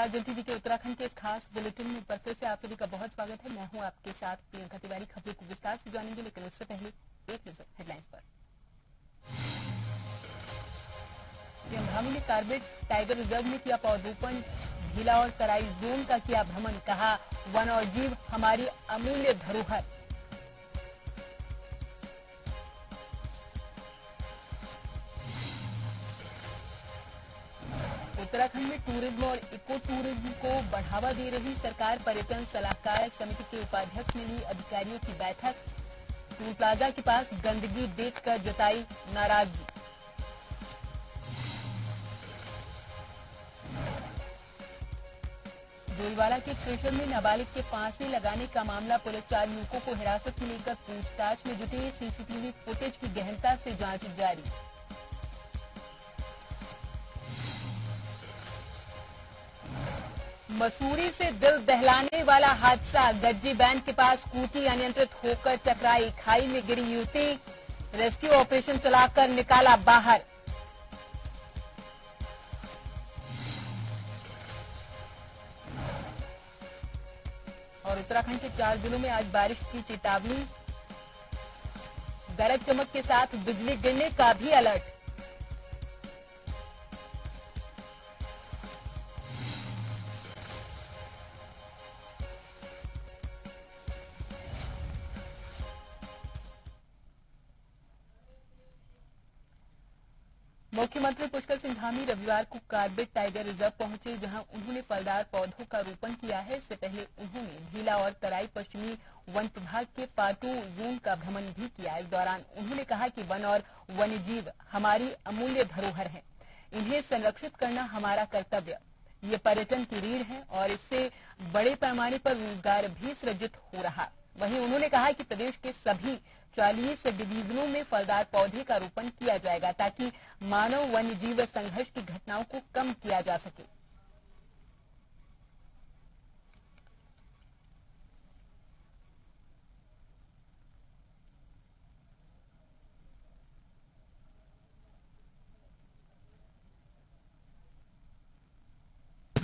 नमस्कार, जल टीवी के उत्तराखंड के इस खास बुलेटिन में एक बार फिर से आप सभी का बहुत स्वागत है। मैं हूं आपके साथ प्रियंका तिवारी। खबरों को विस्तार से जानेंगे, लेकिन उससे पहले एक नजर हेडलाइंस पर। सीएम धामी ने कार्बेट टाइगर रिजर्व में किया पौधरोपण, भीला और तराई जोन का किया भ्रमण, कहा वन और जीव हमारी अमूल्य धरोहर। उत्तराखंड में टूरिज्म और इको टूरिज्म को बढ़ावा दे रही सरकार, पर्यटन सलाहकार समिति के उपाध्यक्ष ने ली अधिकारियों की बैठक। टूल प्लाजा के पास गंदगी देखकर जताई नाराजगी। डोईवाला के क्रेशर में नाबालिग के फांसी लगाने का मामला, पुलिस 4 युवकों को हिरासत में लेकर पूछताछ में जुटी। सीसीटीवी फुटेज की गहनता से जांच जारी। मसूरी से दिल दहलाने वाला हादसा, गज्जी बैंड के पास स्कूटी अनियंत्रित होकर टकराई, खाई में गिरी युवती, रेस्क्यू ऑपरेशन चलाकर निकाला बाहर। और उत्तराखंड के 4 जिलों में आज बारिश की चेतावनी, गरज चमक के साथ बिजली गिरने का भी अलर्ट। मुख्यमंत्री पुष्कर सिंह धामी रविवार को कार्बेट टाइगर रिजर्व पहुंचे, जहां उन्होंने फलदार पौधों का रोपण किया है। इससे पहले उन्होंने भीला और तराई पश्चिमी वन प्रभाग के पाटू जोन का भ्रमण भी किया। इस दौरान उन्होंने कहा कि वन और वन्यजीव हमारी अमूल्य धरोहर है, इन्हें संरक्षित करना हमारा कर्तव्य। ये पर्यटन की रीढ़ है और इससे बड़े पैमाने पर रोजगार भी सृजित हो रहा। वहीं उन्होंने कहा कि प्रदेश के सभी 40 डिवीजनों में फलदार पौधे का रोपण किया जाएगा, ताकि मानव वन्य जीव संघर्ष की घटनाओं को कम किया जा सके।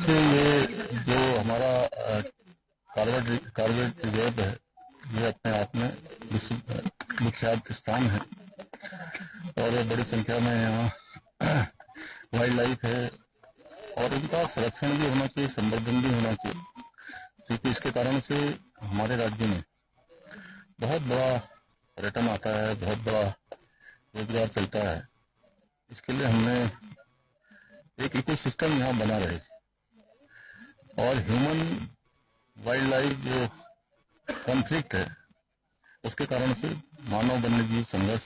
ये जो हमारा कार्बेट रिजर्व है, ये अपने आप में विख्यात स्थान है और बड़ी संख्या में यहाँ वाइल्ड लाइफ है और इनका संरक्षण भी होना चाहिए, संवर्धन भी होना चाहिए, क्योंकि इसके कारण से हमारे राज्य में बहुत बड़ा पर्यटन आता है, बहुत बड़ा रोजगार चलता है। इसके लिए हमने एक इकोसिस्टम यहाँ बना रहे और ह्यूमन वाइल्ड लाइफ जो कॉन्फ्लिक्ट है, उसके कारण से मानव वन्य जीव संघर्ष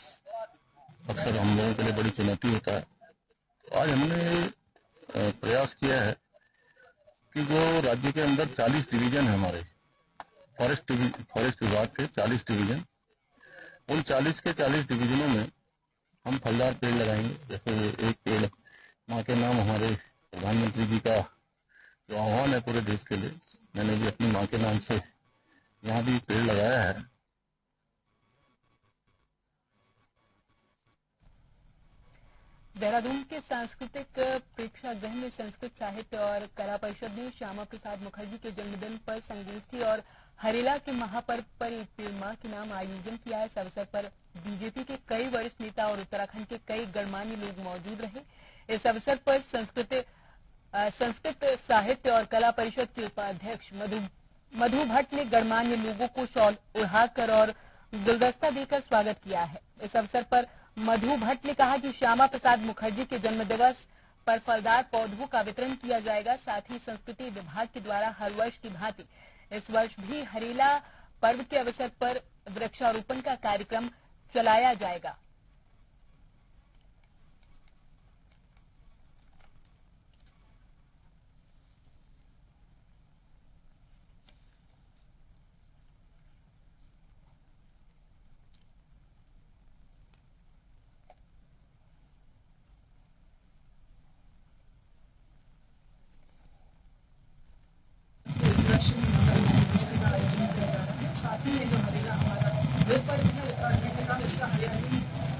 अक्सर हम लोगों के लिए बड़ी चुनौती होता है। तो आज हमने प्रयास किया है कि जो राज्य के अंदर 40 डिवीजन है हमारे फॉरेस्ट विभाग के 40 डिवीजन, उन 40 के 40 डिवीजनों में हम फलदार पेड़ लगाएंगे। जैसे एक पेड़ माँ के नाम, हमारे प्रधानमंत्री जी का जो आह्वान है पूरे देश के लिए, मैंने भी अपनी माँ के नाम से यहाँ भी पेड़ लगाया है। देहरादून के सांस्कृतिक प्रेक्षागृह में संस्कृत साहित्य और कला परिषद ने श्यामा प्रसाद मुखर्जी के जन्मदिन पर संगोष्ठी और हरेला के महापर्व पर एक पेड़ मां के नाम आयोजन किया है। इस अवसर पर बीजेपी के कई वरिष्ठ नेता और उत्तराखंड के कई गणमान्य लोग मौजूद रहे। इस अवसर पर संस्कृत साहित्य और कला परिषद के उपाध्यक्ष मधु भट्ट ने गणमान्य लोगों को शॉल ओढ़ाकर और गुलदस्ता देकर स्वागत किया है। इस अवसर पर मधु भट्ट ने कहा कि श्यामा प्रसाद मुखर्जी के जन्म दिवस पर फलदार पौधों का वितरण किया जाएगा। साथ ही संस्कृति विभाग के द्वारा हर वर्ष की भांति इस वर्ष भी हरेला पर्व के अवसर पर वृक्षारोपण का कार्यक्रम चलाया जाएगा।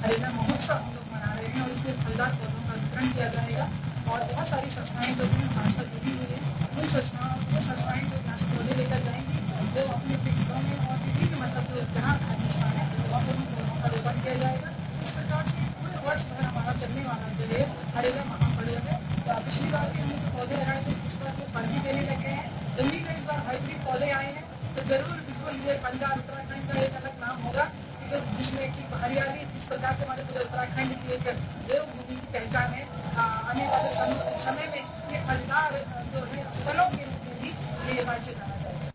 हरेला महोत्सव हम लोग मना रहे हैं और इसमें फलदार पौधों का वितरण किया जाएगा और बहुत सारी संस्थाएं जो भी हमारे साथ जुड़ी हुई है सभी संस्थाएं जो यहाँ से पौधे लेकर जाएंगी वो अपने पिंडों में और विभिन्न मतलब जो जहाँ खाली स्थान है वहाँ पर उन पौधों का रोपण किया जाएगा। इस प्रकार से पूरे वर्ष भर हमारा चलने वाला जो है हरेगा महापर्व है। पिछली बार भी हमने जो पौधे लगाए थे इस बार वो फल भी देने लगे हैं। उम्मीद है इस बार हाइब्रिड पौधे आए हैं तो जरूर बिल्कुल ये पंजाब उत्तराखंड का एक अलग नाम होगा जो जिसमें कि हरियाली जिस प्रकार से हमारे पूरे उत्तराखंड की एक देवभूमि की पहचान है। आने वाले समय में ये फलदार जो है फलों के रूप में भी ये राज्य जाना जाएगा।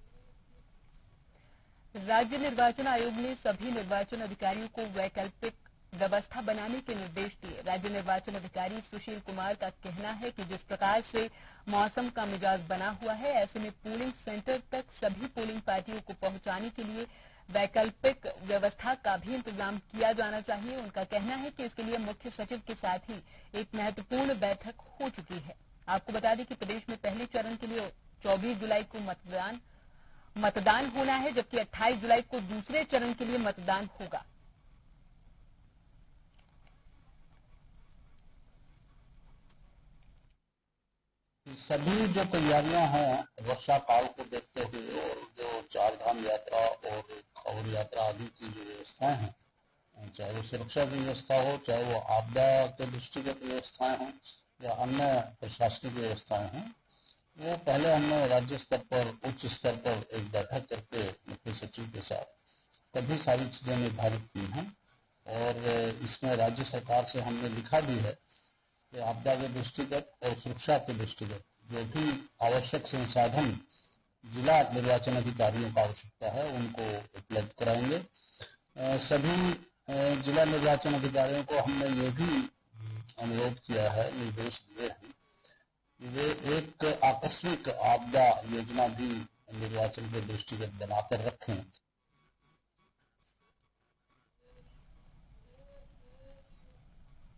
राज्य निर्वाचन आयोग ने सभी निर्वाचन अधिकारियों को वैकल्पिक व्यवस्था बनाने के निर्देश दिए। राज्य निर्वाचन अधिकारी सुशील कुमार का कहना है कि जिस प्रकार से मौसम का मिजाज बना हुआ है ऐसे में पोलिंग सेंटर तक सभी पोलिंग पार्टियों को पहुंचाने के लिए वैकल्पिक व्यवस्था का भी इंतजाम किया जाना चाहिए। उनका कहना है कि इसके लिए मुख्य सचिव के साथ ही एक महत्वपूर्ण बैठक हो चुकी है। आपको बता दें कि प्रदेश में पहले चरण के लिए 24 जुलाई को मतदान होना है जबकि 28 जुलाई को दूसरे चरण के लिए मतदान होगा। सभी जो तैयारियां हैं वर्षा काल को देखते हुए और जो चारधाम यात्रा और कांवड़ यात्रा आदि की जो व्यवस्थाएं हैं, चाहे वो सुरक्षा की व्यवस्था हो, चाहे वो आपदा के दृष्टिगत व्यवस्थाएं हों या अन्य प्रशासनिक व्यवस्थाएं हों, वो पहले हमने राज्य स्तर पर उच्च स्तर पर एक बैठक करके मुख्य सचिव के साथ सभी सारी चीजें निर्धारित की हैं और इसमें राज्य सरकार से हमने लिखा भी है कि आपदा के दृष्टिगत और सुरक्षा के दृष्टिगत जो भी आवश्यक संसाधन जिला निर्वाचन अधिकारियों का आवश्यकता है उनको उपलब्ध कराएंगे। सभी जिला निर्वाचन अधिकारियों को हमने ये भी अनुरोध किया है, निर्देश दिए हैं कि वे एक आकस्मिक आपदा योजना भी निर्वाचन के दृष्टिगत बनाकर रखें।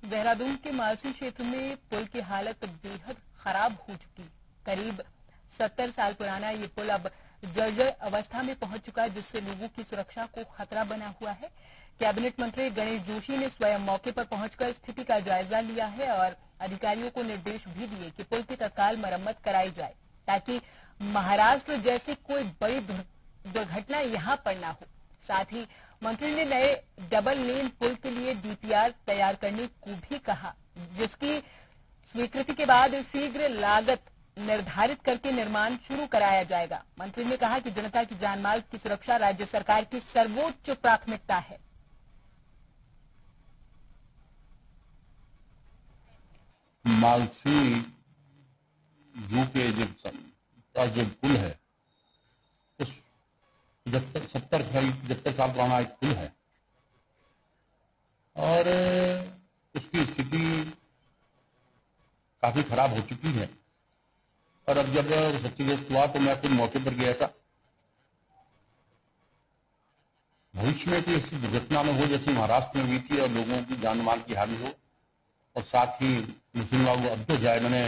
देहरादून के मालसी क्षेत्र में पुल की हालत बेहद खराब हो चुकी। करीब 70 साल पुराना ये पुल अब जर्जर अवस्था में पहुंच चुका है जिससे लोगों की सुरक्षा को खतरा बना हुआ है। कैबिनेट मंत्री गणेश जोशी ने स्वयं मौके पर पहुंचकर स्थिति का जायजा लिया है और अधिकारियों को निर्देश भी दिए कि पुल की तत्काल मरम्मत कराई जाए ताकि महाराष्ट्र जैसी कोई बड़ी दुर्घटना यहां पर न हो। साथ ही मंत्री ने नए डबल लेन पुल के लिए डीपीआर तैयार करने को भी कहा जिसकी स्वीकृति के बाद शीघ्र लागत निर्धारित करके निर्माण शुरू कराया जाएगा। मंत्री ने कहा कि जनता की जानमाल की सुरक्षा राज्य सरकार की सर्वोच्च प्राथमिकता है। मालसी जू के जो पुल है उस 70 साल पुराना एक पुल है और उसकी स्थिति काफी खराब हो चुकी है। और अब जब क्षतिग्रस्त हुआ तो मैं खुद मौके पर गया था। भविष्य में कोई ऐसी दुर्घटना न हो जैसी महाराष्ट्र में हुई थी और लोगों की जान माल की हानि हो। और साथ ही मुस्लिम लोग अब तो जाए, मैंने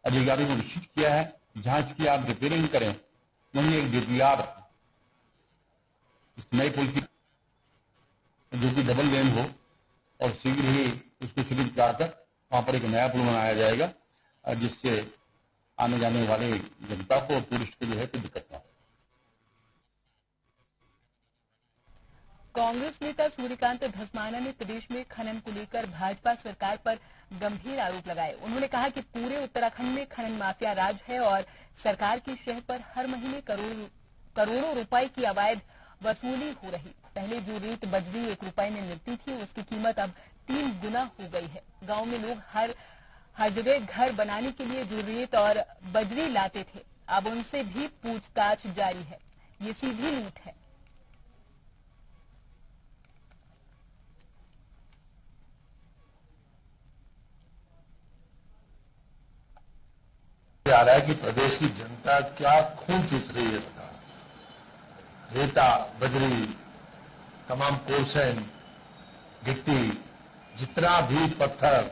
अधिकारियों को निश्चित किया है जहां इसकी आप रिपेयरिंग करें वहीं एक डीपीआर नई पुल की जो कि डबल लेन हो और शीघ्र ही उसको शुरू कराकर वहां पर एक नया पुल बनाया जाएगा जिससे आने जाने वाले जनता को और टूरिस्ट को जो है कोई दिक्कत ना हो। कांग्रेस नेता सूर्यकांत धस्माना ने प्रदेश में खनन को लेकर भाजपा सरकार पर गंभीर आरोप लगाए। उन्होंने कहा कि पूरे उत्तराखंड में खनन माफिया राज है और सरकार की शहर पर हर महीने करोड़ों रुपए की अवैध वसूली हो रही। पहले जो रेत बजरी 1 रुपए में मिलती थी उसकी कीमत अब 3 गुना हो गई है। गांव में लोग हर जगह घर बनाने के लिए जो रेत और बजरी लाते थे अब उनसे भी पूछताछ जारी है। ये सीधी लूट है। आ रहा है कि प्रदेश की जनता क्या खून चूस रही है। सरकार रेता बजरी तमाम पोर्शन गिट्टी जितना भी पत्थर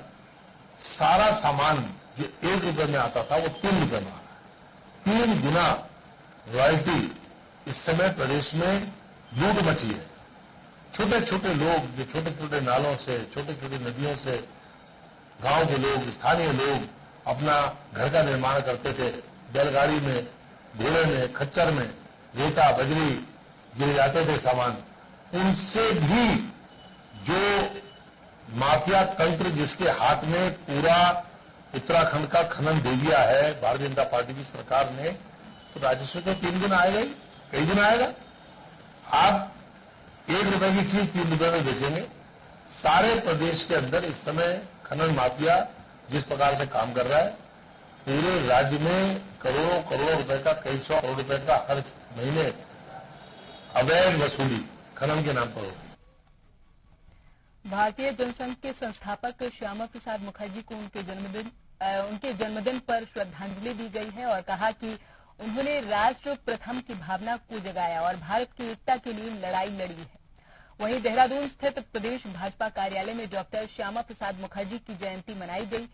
सारा सामान जो 1 रुपए में आता था वो 3 रुपए में आ रहा है। 3 गुना रॉयल्टी इस समय प्रदेश में लूट मची है। छोटे छोटे लोग जो छोटे छोटे नालों से छोटे छोटे नदियों से गांव के लोग स्थानीय लोग अपना घर का निर्माण करते थे, बैलगाड़ी में, घोड़े में, खच्चर में रेता बजरी गिर जाते थे सामान, उनसे भी जो माफिया तंत्र जिसके हाथ में पूरा उत्तराखंड का खनन दे दिया है भारतीय जनता पार्टी की सरकार ने, तो राजस्व तो 3 गुना आएगा ही, कई गुना आएगा। आप 1 रुपए की चीज 3 रुपए में बेचेंगे। सारे प्रदेश के अंदर इस समय खनन माफिया जिस प्रकार से काम कर रहा है, पूरे राज्य में करोड़ों करोड़ों रुपए का, कई सौ करोड़ रुपए का हर महीने अवैध वसूली खनन के नाम पर होगी। भारतीय जनसंघ के संस्थापक श्यामा प्रसाद मुखर्जी को उनके जन्मदिन पर श्रद्धांजलि दी गई है और कहा कि उन्होंने राष्ट्र प्रथम की भावना को जगाया और भारत की एकता के लिए लड़ाई लड़ी है। वहीं देहरादून स्थित प्रदेश भाजपा कार्यालय में डॉक्टर श्यामा प्रसाद मुखर्जी की जयंती मनाई गई।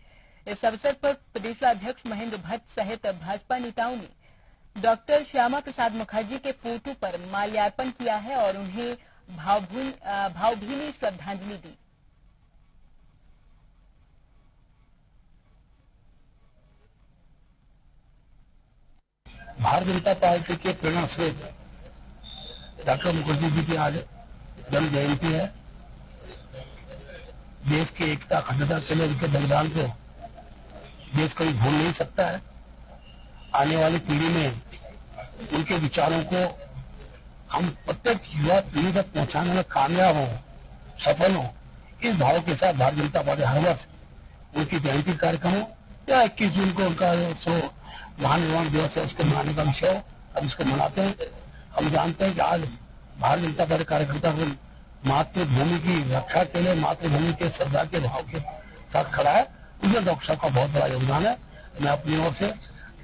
इस अवसर पर प्रदेशाध्यक्ष महेंद्र भट्ट सहित भाजपा नेताओं ने डॉक्टर श्यामा प्रसाद मुखर्जी के फोटो पर माल्यार्पण किया है और उन्हें भावभीनी श्रद्धांजलि दी। भारतीय जनता पार्टी के प्रेरणा स्रोत डॉक्टर मुखर्जी जी की आज जन्म जयंती है। देश की एकता अखंडता के लिए उनके बलिदान को देश कभी भूल नहीं सकता है। आने वाली पीढ़ी में उनके विचारों को हम प्रत्येक युवा पीढ़ी तक पहुंचाने में कामयाब हो, सफल हो, इस भाव के साथ भारतीय जनता पार्टी हर वर्ष उनकी जयंती कार्यक्रम हो या 21 जून को उनका जो महान निर्वाण दिवस है उसको मनाने का विषय हो, अब इसको मनाते हैं। हम जानते हैं कि आज भारतीय जनता पार्टी कार्यकर्ता को मातृभूमि की रक्षा के लिए, मातृभूमि के श्रद्धा के भाव के साथ खड़ा है। उसमें डॉक्टर साहब का बहुत बड़ा योगदान है। मैं अपनी ओर से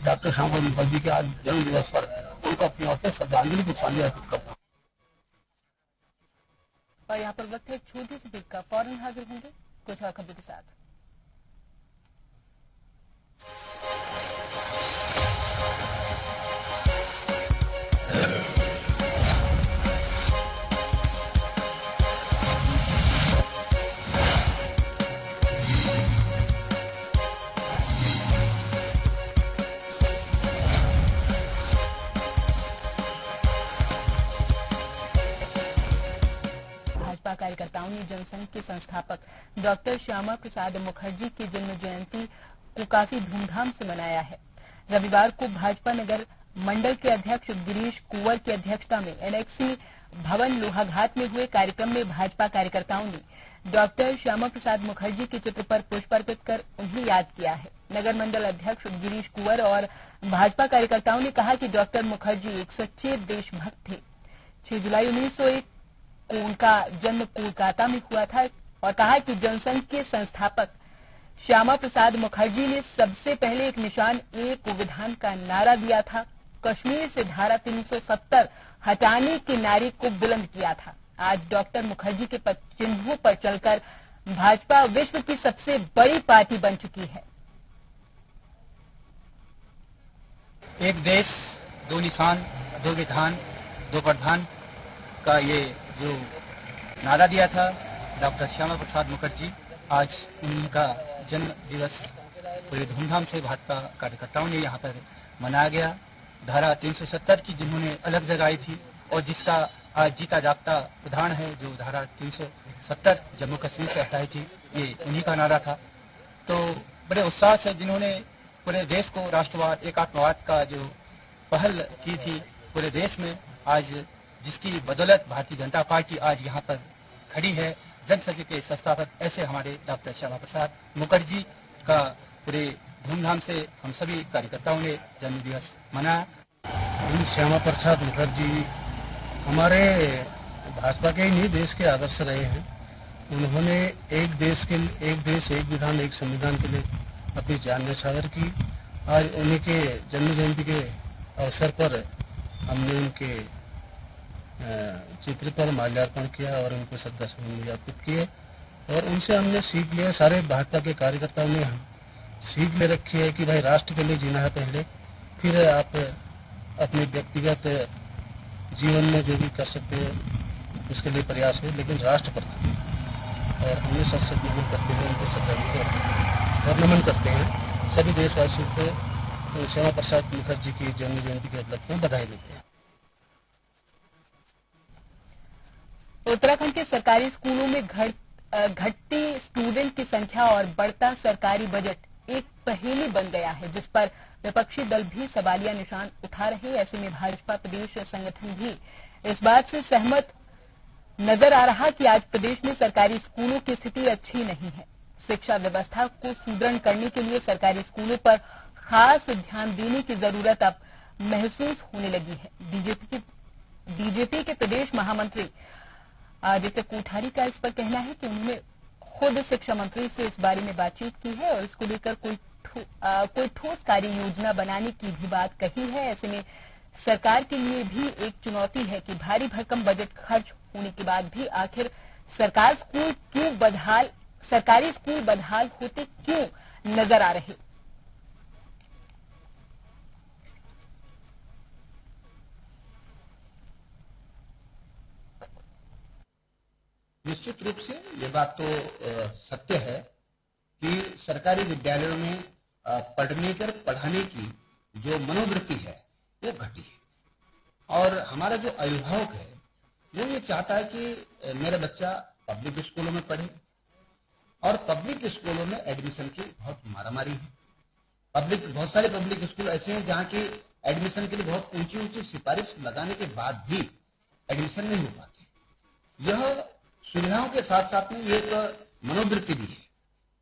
डॉक्टर श्यामा मुखर्जी के आज जन्म दिवस पर उनको अपनी ओर से श्रद्धांजलि पुष्पांजलि अर्पित करता हूँ। और यहाँ पर वक्त है एक छोटी सी ब्रेक का, फौरन हाजिर होंगे कुछ और खबरों के साथ। कार्यकर्ताओं ने जनसंघ के संस्थापक डॉक्टर श्यामा प्रसाद मुखर्जी की जन्म जयंती को काफी धूमधाम से मनाया है। रविवार को भाजपा नगर मंडल के अध्यक्ष गिरीश कुंवर की अध्यक्षता में एनेक्सी भवन लोहाघाट में हुए कार्यक्रम में भाजपा कार्यकर्ताओं ने डॉक्टर श्यामा प्रसाद मुखर्जी के चित्र पर पुष्प अर्पित कर उन्हें याद किया है। नगर मंडल अध्यक्ष गिरीश कुंवर और भाजपा कार्यकर्ताओं ने कहा कि डॉक्टर मुखर्जी एक सच्चे देशभक्त थे। 6 जुलाई 1901 को उनका जन्म कोलकाता में हुआ था और कहा कि जनसंघ के संस्थापक श्यामा प्रसाद मुखर्जी ने सबसे पहले एक निशान एक विधान का नारा दिया था। कश्मीर से धारा 370 हटाने के नारे को बुलंद किया था। आज डॉक्टर मुखर्जी के चिन्हों पर चलकर भाजपा विश्व की सबसे बड़ी पार्टी बन चुकी है। एक देश, दो निशान, दो विधान, दो प्रधान का ये जो नारा दिया था डॉक्टर श्यामा प्रसाद मुखर्जी, आज उनका जन्म दिवस पूरे धूमधाम से भाजपा कार्यकर्ताओं ने यहाँ पर मनाया गया। धारा 370 की जिन्होंने अलग जगाई थी और जिसका आज जीता जागता उदाहरण है, जो धारा 370 जम्मू कश्मीर से हटाई थी, ये उन्हीं का नारा था। तो बड़े उत्साह से जिन्होंने पूरे देश को राष्ट्रवाद, एकात्मवाद का जो पहल की थी पूरे देश में, आज जिसकी बदौलत भारतीय जनता पार्टी आज यहाँ पर खड़ी है। जनसंघ के संस्थापक ऐसे हमारे डॉक्टर श्यामा प्रसाद मुखर्जी का पूरे धूमधाम से हम सभी कार्यकर्ताओं ने जन्म दिवस मनाया। श्यामा प्रसाद मुखर्जी हमारे भाजपा के ही नहीं, देश के आदर्श रहे हैं। उन्होंने एक देश, एक विधान, एक संविधान के लिए अपनी जान न्यौछावर की। आज उन्हीं के जन्म जयंती के अवसर पर हमने उनके चित्र पर माल्यार्पण किया और उनको श्रद्धांजलि अर्पित किए और उनसे हमने सीख लिया। सारे भाजपा के कार्यकर्ताओं ने सीख ले रखी है कि भाई राष्ट्र के लिए जीना है पहले, फिर आप अपने व्यक्तिगत जीवन में जो भी कर सकते हैं उसके लिए प्रयास हो, लेकिन राष्ट्र प्रथम। और हमने सत्संग करते हुए उनको श्रद्धांजलि और नमन करते हैं। सभी देशवासियों को श्यामा प्रसाद मुखर्जी की जन्म जयंती के उपलक्ष्य में बधाई देते हैं। उत्तराखंड के सरकारी स्कूलों में घटती स्टूडेंट की संख्या और बढ़ता सरकारी बजट एक पहेली बन गया है, जिस पर विपक्षी दल भी सवालिया निशान उठा रहे। ऐसे में भाजपा प्रदेश संगठन भी इस बात से सहमत नजर आ रहा कि आज प्रदेश में सरकारी स्कूलों की स्थिति अच्छी नहीं है। शिक्षा व्यवस्था को सुदृढ़ करने के लिए सरकारी स्कूलों पर खास ध्यान देने की जरूरत अब महसूस होने लगी है। बीजेपी के प्रदेश महामंत्री आदित्य कोठारी का इस पर कहना है कि उन्होंने खुद शिक्षा मंत्री से इस बारे में बातचीत की है और इसको लेकर कोई ठोस कार्य योजना बनाने की भी बात कही है। ऐसे में सरकार के लिए भी एक चुनौती है कि भारी भरकम बजट खर्च होने के बाद भी आखिर सरकारी स्कूल बदहाल होते क्यों नजर आ रहे। निश्चित रूप से ये बात तो सत्य है कि सरकारी विद्यालयों में पढ़ाने की जो मनोवृत्ति है वो घटी है और हमारा जो अभिभावक है वो ये चाहता है कि मेरा बच्चा पब्लिक स्कूलों में पढ़े और पब्लिक स्कूलों में एडमिशन की बहुत मारामारी है। बहुत सारे पब्लिक स्कूल ऐसे हैं जहाँ की एडमिशन के लिए बहुत ऊंची ऊंची सिफारिश लगाने के बाद भी एडमिशन नहीं हो पाते। यह सुविधाओं के साथ साथ में एक मनोवृत्ति भी है,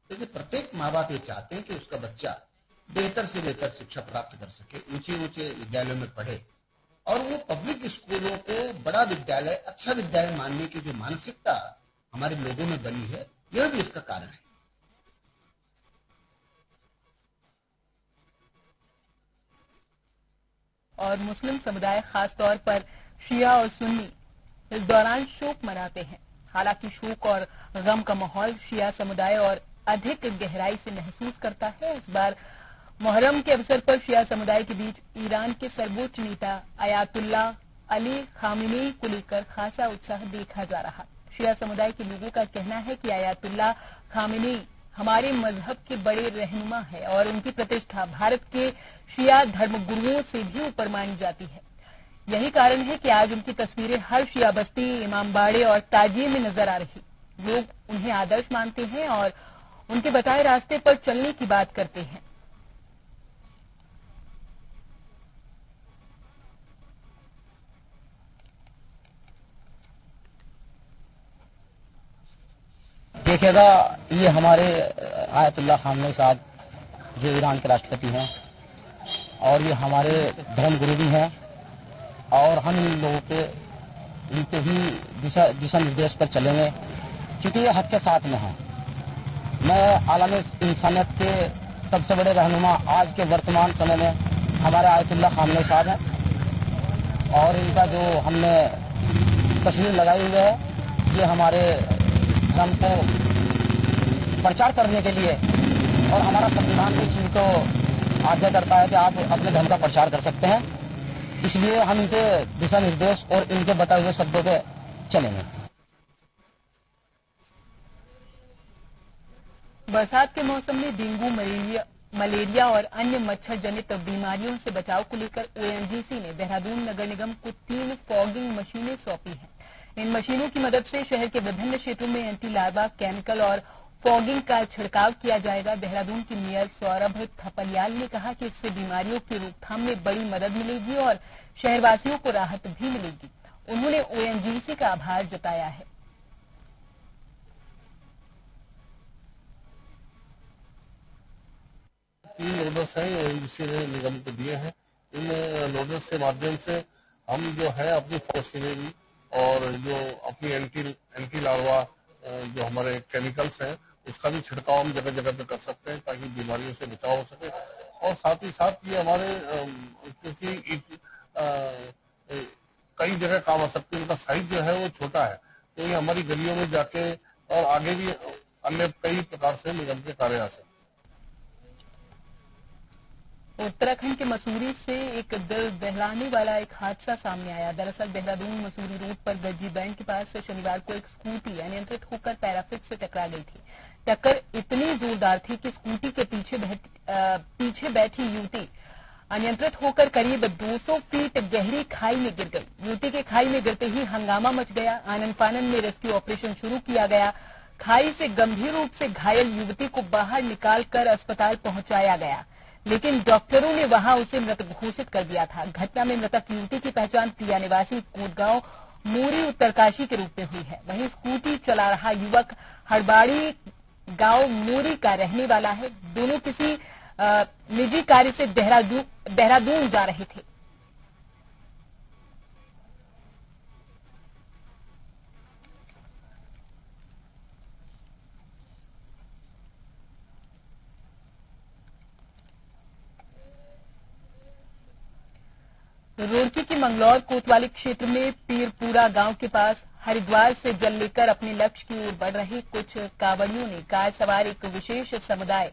क्योंकि प्रत्येक माँ बाप ये चाहते हैं कि उसका बच्चा बेहतर से बेहतर शिक्षा प्राप्त कर सके, ऊंचे ऊंचे विद्यालयों में पढ़े और वो पब्लिक स्कूलों को बड़ा विद्यालय, अच्छा विद्यालय मानने की जो मानसिकता हमारे लोगों में बनी है, यह भी इसका कारण है। और मुस्लिम समुदाय खासतौर पर शिया और सुन्नी इस दौरान शोक मनाते हैं। हालांकि शोक और गम का माहौल शिया समुदाय और अधिक गहराई से महसूस करता है। इस बार मुहर्रम के अवसर पर शिया समुदाय के बीच ईरान के सर्वोच्च नेता अयातुल्लाह अली खामेनी को लेकर खासा उत्साह देखा जा रहा। शिया समुदाय के लोगों का कहना है कि अयातुल्लाह खामेनी हमारे मजहब के बड़े रहनुमा है और उनकी प्रतिष्ठा भारत के शिया धर्मगुरुओं से भी ऊपर मानी जाती है। यही कारण है कि आज उनकी तस्वीरें हर शिया बस्ती, इमामबाड़े और ताजिए में नजर आ रही। लोग उन्हें आदर्श मानते हैं और उनके बताए रास्ते पर चलने की बात करते हैं। देखिएगा, ये हमारे आयतुल्लाह खामेनी साहब जो ईरान के राष्ट्रपति हैं और ये हमारे धर्मगुरु भी हैं और हम इन लोगों के इनके ही दिशा निर्देश पर चलेंगे, क्योंकि ये हक के साथ में हैं। मैं आलम इंसानियत के सबसे बड़े रहनुमा आज के वर्तमान समय में हमारे आयतुल्लाह खामेनी साहब हैं और इनका जो हमने तस्वीर लगाई हुई है, ये हमारे धर्म को प्रचार करने के लिए और हमारा संविधान भी चीज को आज्ञा करता है कि आप अपने धर्म का प्रचार कर सकते हैं। इसलिए हम इनके दिशा निर्देश और इनके बताए हुए शब्दों पे चलेंगे। बरसात के मौसम में डेंगू, मलेरिया और अन्य मच्छर जनित बीमारियों से बचाव को लेकर ओएनजीसी ने देहरादून नगर निगम को 3 फॉगिंग मशीनें सौंपी हैं। इन मशीनों की मदद से शहर के विभिन्न क्षेत्रों में एंटी लार्वा केमिकल और फॉगिंग का छिड़काव किया जाएगा। देहरादून की मेयर सौरभ थपलियाल ने कहा कि इससे बीमारियों की रोकथाम में बड़ी मदद मिलेगी और शहरवासियों को राहत भी मिलेगी। उन्होंने ओएनजीसी का आभार जताया है। तीन लोडर्स हैं ओएनजीसी ने निगम को दिए हैं। इन लोडर्स के माध्यम से हम जो है अपनी फॉस्फेट और जो अपनी एंटी लार्वा जो हमारे केमिकल्स हैं उसका भी छिड़काव हम जगह जगह पे कर सकते हैं ताकि बीमारियों से बचाव हो सके। और साथ ही साथ ये हमारे क्योंकि कई जगह काम आ सकते हैं, उनका साइज जो है वो छोटा है, तो ये हमारी गलियों में जाके और आगे भी अन्य कई प्रकार से निगम के कार्य आ सकते हैं। उत्तराखंड के मसूरी से एक दिल दहलाने वाला एक हादसा सामने आया। दरअसल देहरादून मसूरी रोड पर गज्जी बैंड के पास से शनिवार को एक स्कूटी अनियंत्रित होकर पैराफिट से टकरा गई थी। टक्कर इतनी जोरदार थी कि स्कूटी के पीछे बैठी युवती अनियंत्रित होकर करीब 200 फीट गहरी खाई में गिर गई। युवती के खाई में गिरते ही हंगामा मच गया। आनन फानन में रेस्क्यू ऑपरेशन शुरू किया गया। खाई से गंभीर रूप से घायल युवती को बाहर निकालकर अस्पताल पहुंचाया गया, लेकिन डॉक्टरों ने वहां उसे मृत घोषित कर दिया था। घटना में मृतक युवती की पहचान प्रिया निवासी कोटगांव मोरी उत्तरकाशी के रूप में हुई है। वहीं स्कूटी चला रहा युवक हड़बाड़ी गांव मोरी का रहने वाला है। दोनों किसी निजी कार्य से देहरादून जा रहे थे। रुड़की की मंगलौर कोतवाली क्षेत्र में पीरपुरा गांव के पास हरिद्वार से जल लेकर अपने लक्ष्य की ओर बढ़ रहे कुछ कांवड़ियों ने कार सवार एक विशेष समुदाय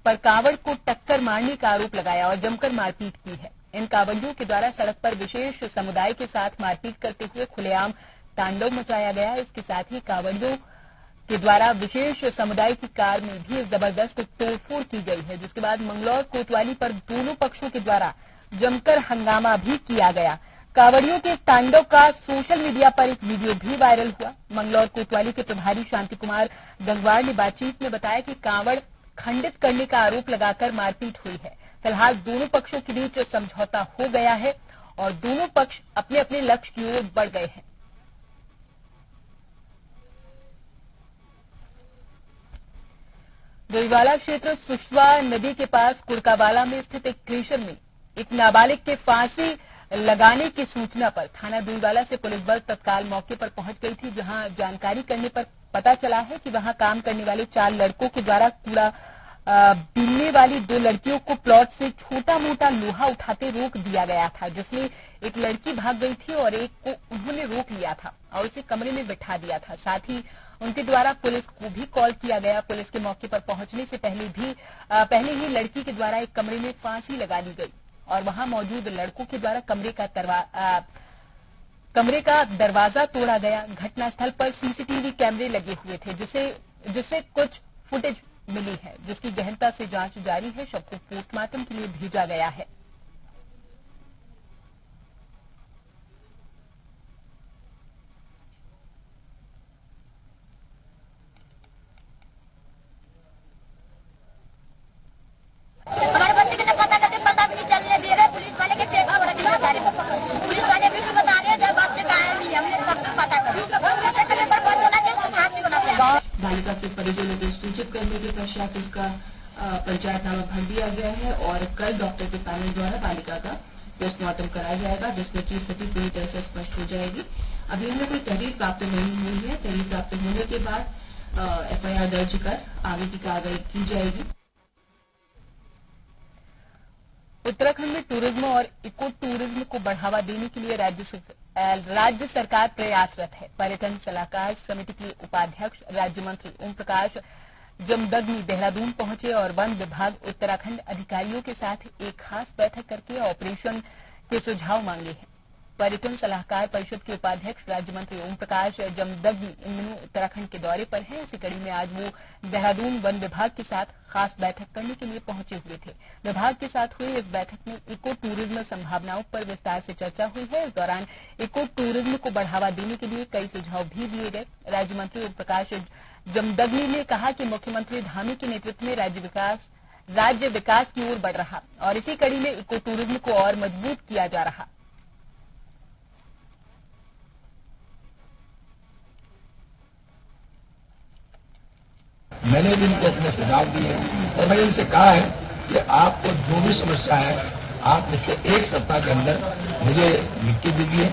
पर कांवड़ को टक्कर मारने का आरोप लगाया और जमकर मारपीट की है। इन कांवड़ियों के द्वारा सड़क पर विशेष समुदाय के साथ मारपीट करते हुए खुलेआम तांडव मचाया गया। इसके साथ ही कांवड़ियों के द्वारा विशेष समुदाय की कार में भी जबरदस्त तोड़फोड़ की गई है, जिसके बाद मंगलौर कोतवाली पर दोनों पक्षों के द्वारा जमकर हंगामा भी किया गया। कांवड़ियों के तांडव का सोशल मीडिया पर एक वीडियो भी वायरल हुआ। मंगलौर कोतवाली के प्रभारी शांति कुमार गंगवार ने बातचीत में बताया कि कांवड़ खंडित करने का आरोप लगाकर मारपीट हुई है। फिलहाल दोनों पक्षों के बीच समझौता हो गया है और दोनों पक्ष अपने अपने लक्ष्य की ओर बढ़ गए हैं। डोईवाला क्षेत्र सुशवा नदी के पास कुड़कावाला में स्थित एक क्रेशर में एक नाबालिग के फांसी लगाने की सूचना पर थाना डोईवाला से पुलिस बल तत्काल मौके पर पहुंच गई थी, जहां जानकारी करने पर पता चला है कि वहां काम करने वाले 4 लड़कों के द्वारा कूड़ा बीनने वाली 2 लड़कियों को प्लॉट से छोटा मोटा लोहा उठाते रोक दिया गया था, जिसमें एक लड़की भाग गई थी और एक को उन्होंने रोक लिया था और उसे कमरे में बिठा दिया था। साथ ही उनके द्वारा पुलिस को भी कॉल किया गया। पुलिस के मौके पर पहुंचने से पहले ही लड़की के द्वारा एक कमरे में फांसी लगा दी गई और वहां मौजूद लड़कों के द्वारा कमरे का दरवाजा तोड़ा गया। घटनास्थल पर सीसीटीवी कैमरे लगे हुए थे, जिससे कुछ फुटेज मिली है, जिसकी गहनता से जांच जारी है। शव को पोस्टमार्टम के लिए भेजा गया है। हमारे बच्चे के पता करके पता भी नहीं चलने दे रहे। पुलिस वाले के देखा बड़ा दिया सारे पुलिस वाले भी बता रहे हैं जब बच्चे का है नहीं, हमने सब पता कर ऐसे करने पर बंद होना चाहिए, फांसी होना चाहिए। बालिका के परिजनों को सूचित करने के पश्चात इसका पंचायतनामा भर दिया गया है और कल डॉक्टर के पैनल द्वारा बालिका का पोस्टमार्टम कराया जाएगा, जिसमें की स्थिति पूरी तरह से स्पष्ट हो जाएगी। अभी हमें कोई तहरीर प्राप्त नहीं हुई है। तहरीर प्राप्त होने के बाद FIR दर्ज कर आगे की कार्रवाई की जाएगी। उत्तराखंड में टूरिज्म और इको टूरिज्म को बढ़ावा देने के लिए राज्य सरकार प्रयासरत है। पर्यटन सलाहकार समिति के उपाध्यक्ष राज्य मंत्री ओम प्रकाश जमदग्नि देहरादून पहुंचे और वन विभाग उत्तराखंड अधिकारियों के साथ एक खास बैठक करके ऑपरेशन के सुझाव मांगे हैं। पर्यटन सलाहकार परिषद के उपाध्यक्ष राज्य मंत्री ओम प्रकाश जमदग्नि इन दिनों उत्तराखंड के दौरे पर हैं। इसी कड़ी में आज वो देहरादून वन विभाग के साथ खास बैठक करने के लिए पहुंचे हुए थे। विभाग के साथ हुई इस बैठक में इको टूरिज्म संभावनाओं पर विस्तार से चर्चा हुई है। इस दौरान इको टूरिज्म को बढ़ावा देने के लिए कई सुझाव भी दिए गए। राज्य मंत्री ओम प्रकाश जमदग्नि ने कहा कि मुख्यमंत्री धामी के नेतृत्व में राज्य विकास की ओर बढ़ रहा और इसी कड़ी में इको टूरिज्म को और मजबूत किया जा रहा। मैंने भी इनको अपने सुझाव दिए और मैंने इनसे कहा है कि आपको जो भी समस्या है आप उसको 1 सप्ताह के अंदर मुझे लिख के दीजिए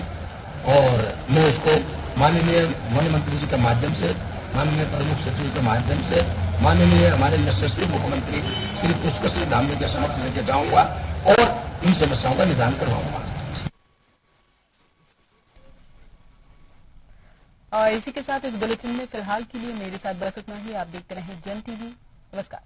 और मैं उसको माननीय वन मंत्री जी के माध्यम से, माननीय प्रमुख सचिव के माध्यम से, माननीय हमारे यशस्वी मुख्यमंत्री श्री पुष्कर सिंह धामी के समक्ष लेके जाऊंगा और इन समस्याओं का निदान करवाऊंगा। और इसी के साथ इस बुलेटिन में फिलहाल के लिए मेरे साथ बस इतना ही। आप देखते रहें जन टीवी। नमस्कार।